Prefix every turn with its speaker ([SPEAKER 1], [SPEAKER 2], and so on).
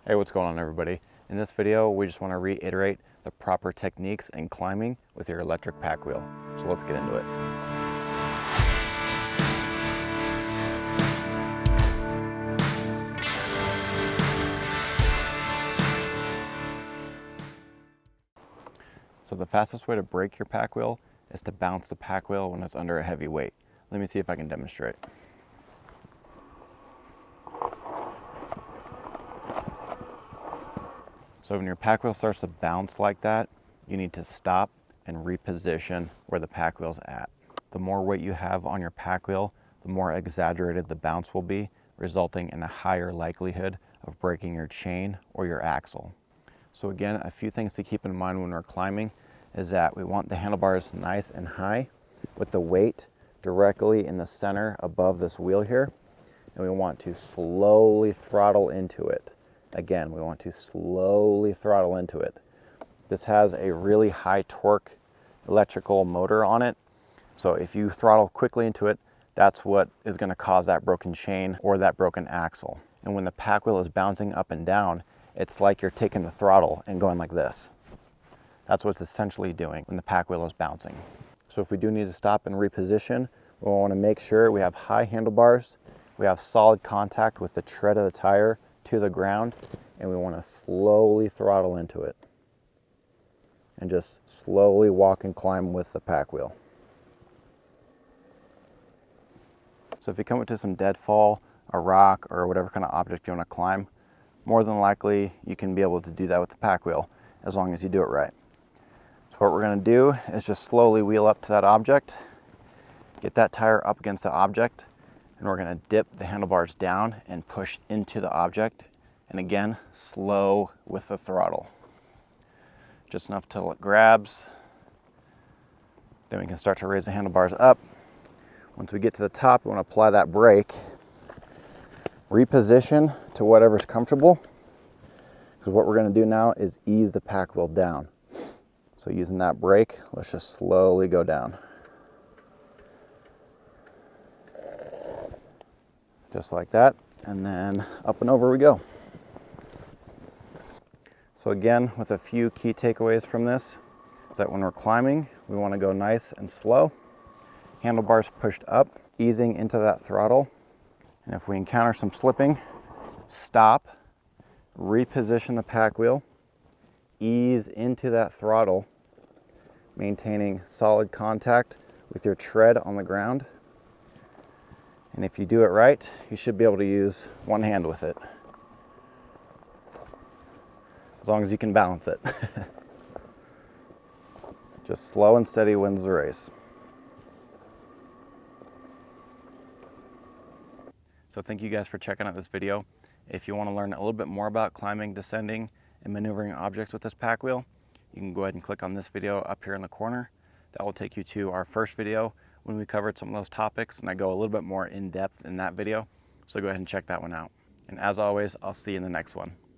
[SPEAKER 1] Hey, what's going on, everybody? In this video, we just want to reiterate the proper techniques in climbing with your electric pack wheel. So let's get into it. So the fastest way to break your pack wheel is to bounce the pack wheel when it's under a heavy weight. Let me see if I can demonstrate. So when your pack wheel starts to bounce like that, you need to stop and reposition where the pack wheel's at. The more weight you have on your pack wheel, the more exaggerated the bounce will be, resulting in a higher likelihood of breaking your chain or your axle. So again, a few things to keep in mind when we're climbing is that we want the handlebars nice and high with the weight directly in the center above this wheel here. And we want to slowly throttle into it. Again, we want to slowly throttle into it. This has a really high torque electrical motor on it. So if you throttle quickly into it, that's what is going to cause that broken chain or that broken axle. And when the pack wheel is bouncing up and down, it's like you're taking the throttle and going like this. That's what it's essentially doing when the pack wheel is bouncing. So if we do need to stop and reposition, we want to make sure we have high handlebars, we have solid contact with the tread of the tire to the ground, and we want to slowly throttle into it and just slowly walk and climb with the pack wheel. So if you come up to some deadfall, a rock, or whatever kind of object you want to climb, more than likely you can be able to do that with the pack wheel as long as you do it right. So what we're going to do is just slowly wheel up to that object, get that tire up against the object, and we're going to dip the handlebars down and push into the object, and again, slow with the throttle. Just enough till it grabs. Then we can start to raise the handlebars up. Once we get to the top, we want to apply that brake, reposition to whatever's comfortable, because what we're going to do now is ease the pack wheel down. So using that brake, let's just slowly go down. Just like that, and then up and over we go. So again, with a few key takeaways from this, is that when we're climbing, we want to go nice and slow, handlebars pushed up, easing into that throttle, and if we encounter some slipping, stop, reposition the pack wheel, ease into that throttle, maintaining solid contact with your tread on the ground. And if you do it right, you should be able to use one hand with it, as long as you can balance it. Just slow and steady wins the race. So thank you guys for checking out this video. If you want to learn a little bit more about climbing, descending, and maneuvering objects with this pack wheel, you can go ahead and click on this video up here in the corner. That will take you to our first video when we covered some of those topics, and I go a little bit more in depth in that video. So go ahead and check that one out. And as always, I'll see you in the next one.